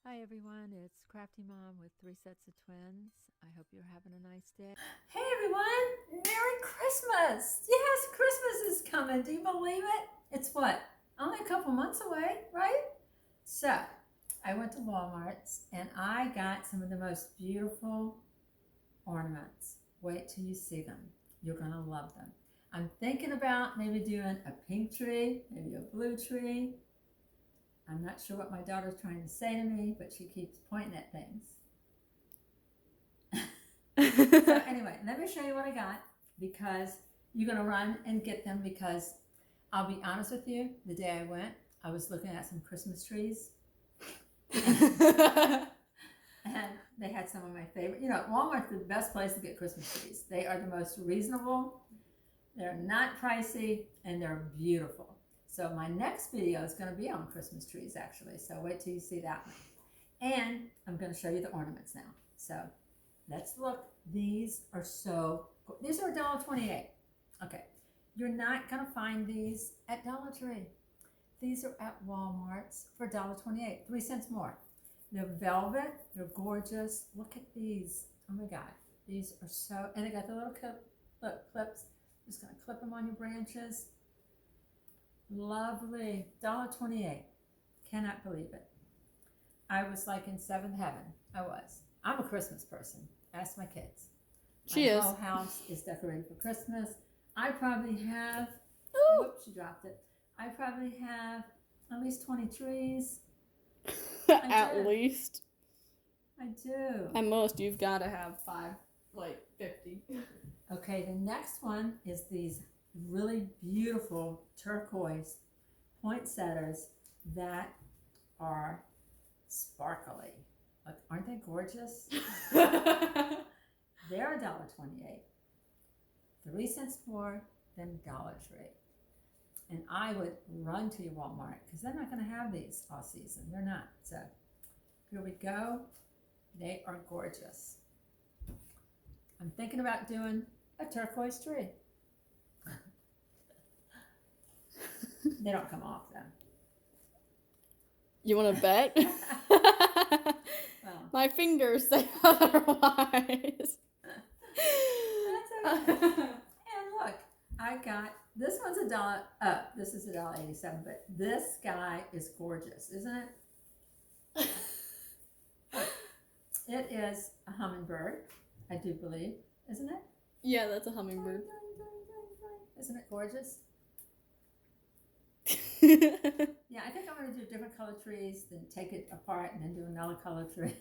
Hi everyone, it's Crafty Mom with 3 Sets of Twins. I hope you're having a nice day. Hey everyone! Merry Christmas! Yes, Christmas is coming. Do you believe it? It's what? Only a couple months away, right? So, I went to Walmart's and I got some of the most beautiful ornaments. Wait till you see them. You're going to love them. I'm thinking about maybe doing a pink tree, maybe a blue tree. I'm not sure what my daughter's trying to say to me, but she keeps pointing at things. So anyway, let me show you what I got because you're going to run and get them because I'll be honest with you, the day I went, I was looking at some Christmas trees and they had some of my favorite. You know, Walmart's the best place to get Christmas trees. They are the most reasonable, they're not pricey, and they're beautiful. So my next video is going to be on Christmas trees actually, so wait till you see that one. And I'm going to show you the ornaments now. So let's look. These are so cool. These are $1.28. Okay, you're not gonna find these at Dollar Tree. These are at Walmart's for $1.28, 3 cents more. They're velvet. They're gorgeous. Look at these. Oh my God, these are so. And they got the little clips. Just gonna clip them on your branches. Lovely. $1.28. Cannot believe it. I was like in seventh heaven. I was. I'm a Christmas person. Ask my kids. She is. My whole house is decorated for Christmas. I probably have, whoops, she dropped it. I probably have at least 20 trees. At least. I do. At most, you've got to have 50. Okay, the next one is these really beautiful turquoise poinsettias that are sparkly. Like, aren't they gorgeous? They're $1.28. 3 cents more than Dollar Tree. And I would run to your Walmart because they're not going to have these all season. They're not. So here we go. They are gorgeous. I'm thinking about doing a turquoise tree. They don't come off though. You want to bet? Well, My fingers say otherwise. that's okay. And look, I got, this one's $1. This is $1.87, but this guy is gorgeous, isn't it? It is a hummingbird, I do believe, isn't it? Yeah, that's a hummingbird. Isn't it gorgeous? Yeah, I think I'm going to do different color trees, then take it apart and then do another color tree.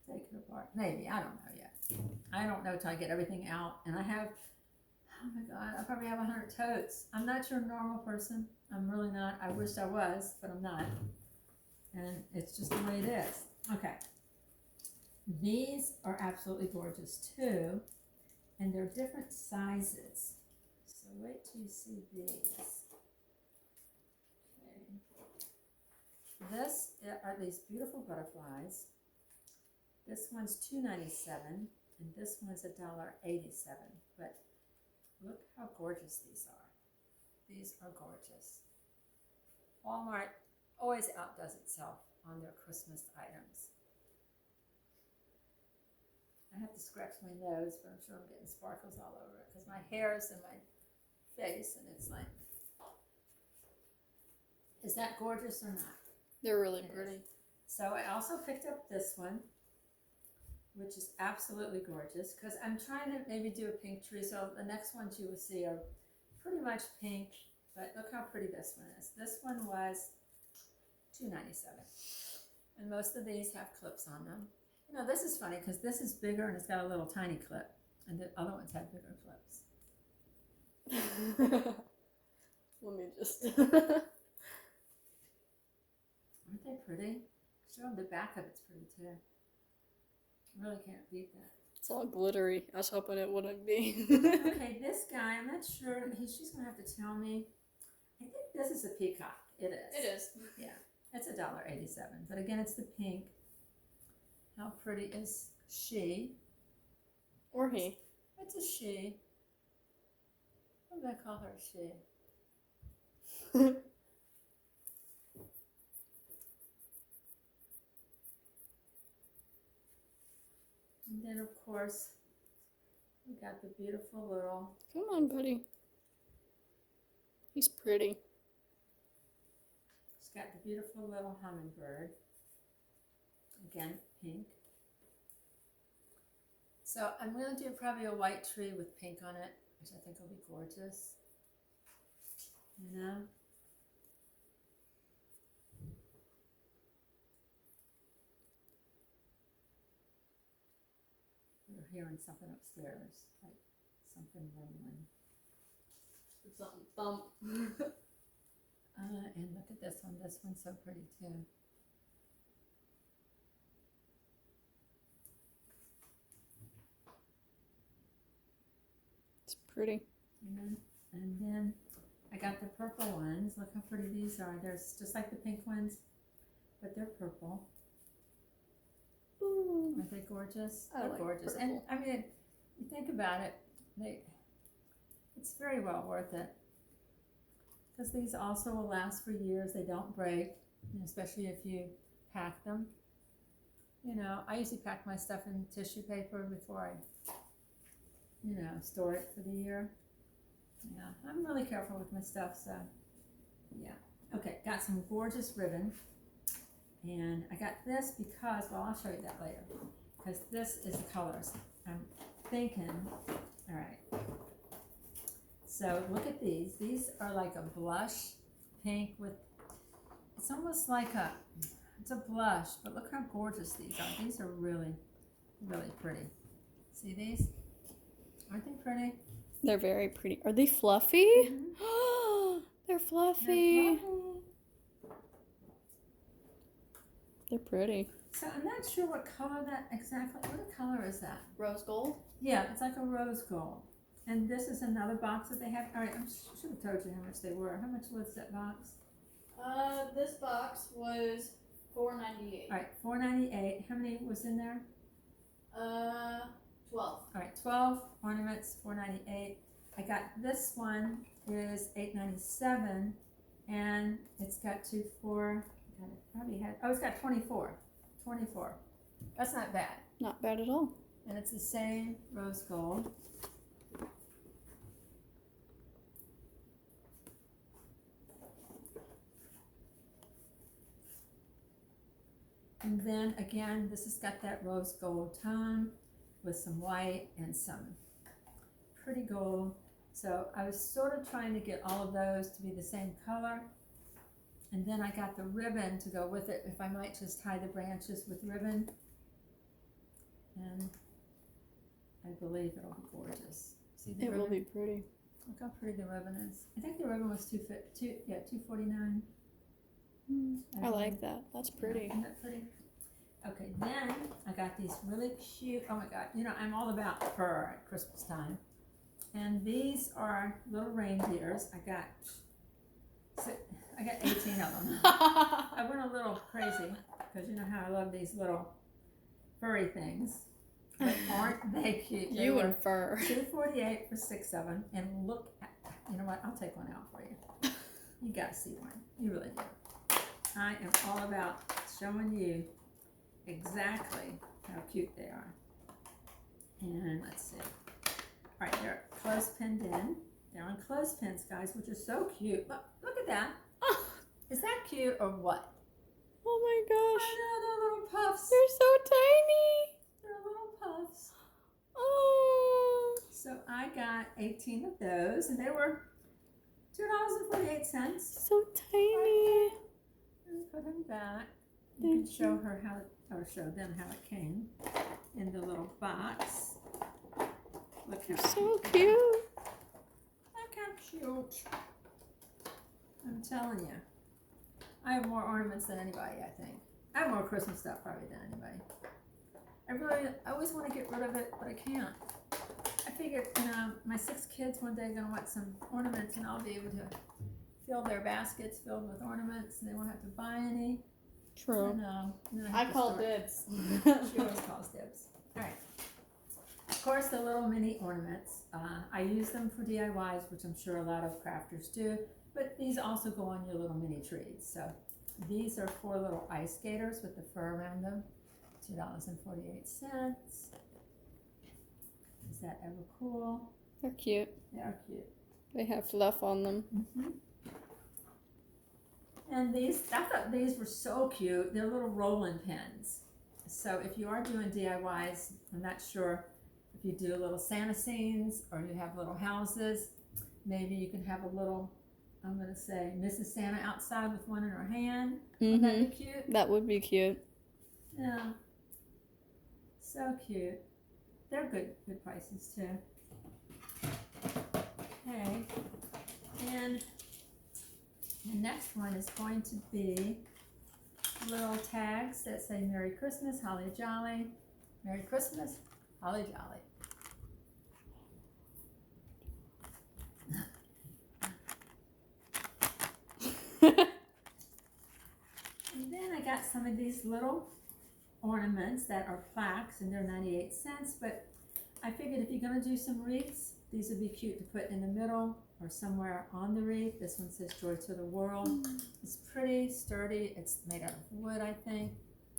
Take it apart. Maybe. I don't know yet. I don't know till I get everything out. And I have, oh my God, I probably have 100 totes. I'm not your normal person. I'm really not. I wish I was, but I'm not. And it's just the way it is. Okay. These are absolutely gorgeous too. And they're different sizes. So wait till you see these. This are these beautiful butterflies. This one's $2.97 and this one's $1.87. But look how gorgeous these are. These are gorgeous. Walmart always outdoes itself on their Christmas items. I have to scratch my nose, but I'm sure I'm getting sparkles all over it because my hair is in my face and it's like, is that gorgeous or not? They're really pretty. So I also picked up this one, which is absolutely gorgeous because I'm trying to maybe do a pink tree. So the next ones you will see are pretty much pink, but look how pretty this one is. This one was $2.97. And most of these have clips on them. You know, this is funny because this is bigger and it's got a little tiny clip, and the other ones have bigger clips. Let me just. Aren't they pretty? Show them the back of it's pretty too. Really can't beat that. It's all glittery. I was hoping it wouldn't be. Okay, this guy, I'm not sure. She's going to have to tell me. I think this is a peacock. It is. It is. Yeah, it's $1.87. But again, it's the pink. How pretty is she? Or he. It's a she. What do I call her? She. course, we got the beautiful little, Come on, buddy. He's pretty. it's got the beautiful little hummingbird. Again, pink. So I'm going to do probably a white tree with pink on it, which I think will be gorgeous. You know? We're hearing something upstairs, like something rumbling. Something thump. And look at this one. This one's so pretty too. It's pretty. And then I got the purple ones. Look how pretty these are. They're just like the pink ones, but they're purple. Ooh. Aren't they gorgeous? I They're like gorgeous. purple. And I mean, you think about it, it's very well worth it. Because these also will last for years. They don't break, especially if you pack them. You know, I usually pack my stuff in tissue paper before I, store it for the year. Yeah, I'm really careful with my stuff, so yeah. Okay, got some gorgeous ribbon. And I got this because, well, I'll show you that later. Because this is the colors. I'm thinking, all right. So look at these. These are like a blush pink with, it's almost like it's a blush, but look how gorgeous these are. These are really, really pretty. See these? Aren't they pretty? They're very pretty. Are they fluffy? Mm-hmm. They're fluffy. They're fluffy. They're pretty. So I'm not sure what color that exactly, what color is that? Rose gold? Yeah, it's like a rose gold. And this is another box that they have. All right, I should have told you how much they were. How much was that box? This box was $4.98. All right, $4.98. How many was in there? 12. All right, 12 ornaments, $4.98. I got this one is $8.97, and it's got two, four. God, it probably had. Oh, it's got 24. 24. That's not bad. Not bad at all. And it's the same rose gold. And then again, this has got that rose gold tone with some white and some pretty gold. So I was sort of trying to get all of those to be the same color. And then I got the ribbon to go with it, if I might just tie the branches with ribbon. And I believe it'll be gorgeous. See the ribbon? It will be pretty. Look how pretty the ribbon is. I think the ribbon was $2.49. I like that. That's pretty. Isn't that pretty? Okay, then I got these really cute, oh my God, I'm all about fur at Christmas time. And these are little reindeers. I got 18 of them. I went a little crazy because you know how I love these little furry things. But aren't they cute? They You were and fur. $2.48 for 6 of them. And look at, you know what, I'll take one out for you. You gotta see one. You really do. I am all about showing you exactly how cute they are. And let's see. All right, they're clothespined in. They're on clothespins, guys, which is so cute. Look at that. Is that cute or what? Oh my gosh. I know, they're little puffs. They're so tiny. They're little puffs. Oh. So I got 18 of those, and they were $2.48. So tiny. And put them back. You can show her how, or show them how it came in the little box. Look how So cute. cute. Look how cute. I'm telling you. I have more ornaments than anybody, I think. I have more Christmas stuff probably than anybody. I always want to get rid of it, but I can't. I figured, my 6 kids one day are going to want some ornaments, and I'll be able to fill their baskets filled with ornaments, and they won't have to buy any. True. And then I have to call start- dibs. She always calls dibs. All right. Of course, the little mini ornaments. I use them for DIYs, which I'm sure a lot of crafters do. But these also go on your little mini trees. So these are 4 little ice skaters with the fur around them. $2.48. that ever cool? They're cute. They are cute. They have fluff on them. And these, I thought these were so cute. They're little rolling pins. So if you are doing DIYs, I'm not sure if you do little Santa scenes or you have little houses, maybe you can have a little, I'm going to say, Mrs. Santa outside with one in her hand. Wouldn't that be cute? That would be cute. Yeah. So cute. They're good prices too. Okay. And the next one is going to be little tags that say Merry Christmas, Holly Jolly. Merry Christmas, Holly Jolly. And then I got some of these little ornaments that are plaques, and they're 98 cents, but I figured if you're going to do some wreaths, these would be cute to put in the middle or somewhere on the wreath. This one says Joy to the World. It's pretty sturdy. It's made out of wood, I think.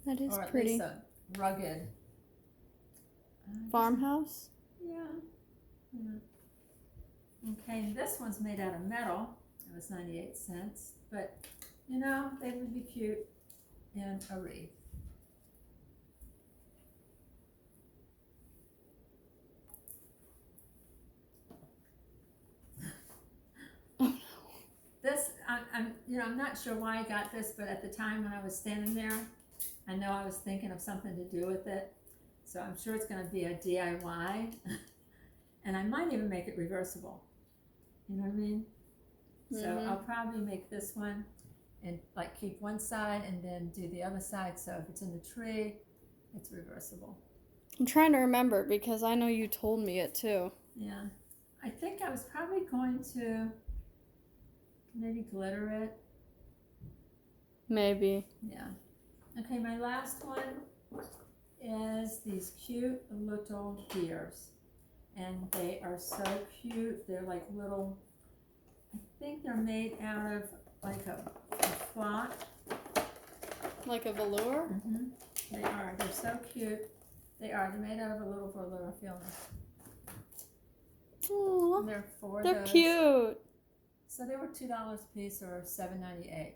That is or at pretty. least a rugged Farmhouse? Yeah. Okay, this one's made out of metal. It was 98 cents, but you know, they would be cute in a wreath. This, I'm not sure why I got this, but at the time when I was standing there, I know I was thinking of something to do with it. So I'm sure it's going to be a DIY. And I might even make it reversible. You know what I mean? So I'll probably make this one and like keep one side and then do the other side. So if it's in the tree, it's reversible. I'm trying to remember because I know you told me it too. Yeah. I think I was probably going to maybe glitter it. Maybe. Yeah. Okay, my last one is these cute little deers. And they are so cute. They're like little, I think they're made out of like a flock. Like a velour? They are. They're so cute. They are. They're made out of a little velour film. Aww. They're four. They're cute. So they were $2 a piece or $7.98.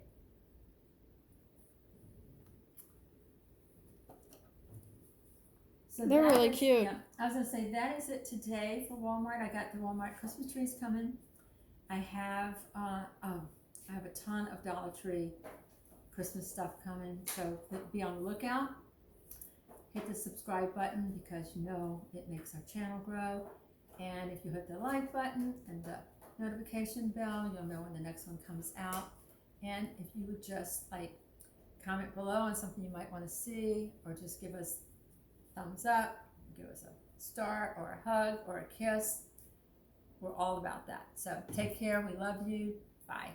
So they're really cute. Yeah, I was gonna say that is it today for Walmart. I got the Walmart Christmas trees coming. I have a ton of Dollar Tree Christmas stuff coming. So be on the lookout. Hit the subscribe button because you know it makes our channel grow. And if you hit the like button and the notification bell, you'll know when the next one comes out. And if you would just like comment below on something you might want to see, or just give us thumbs up, give us a star or a hug or a kiss. We're all about that. So take care. We love you. Bye.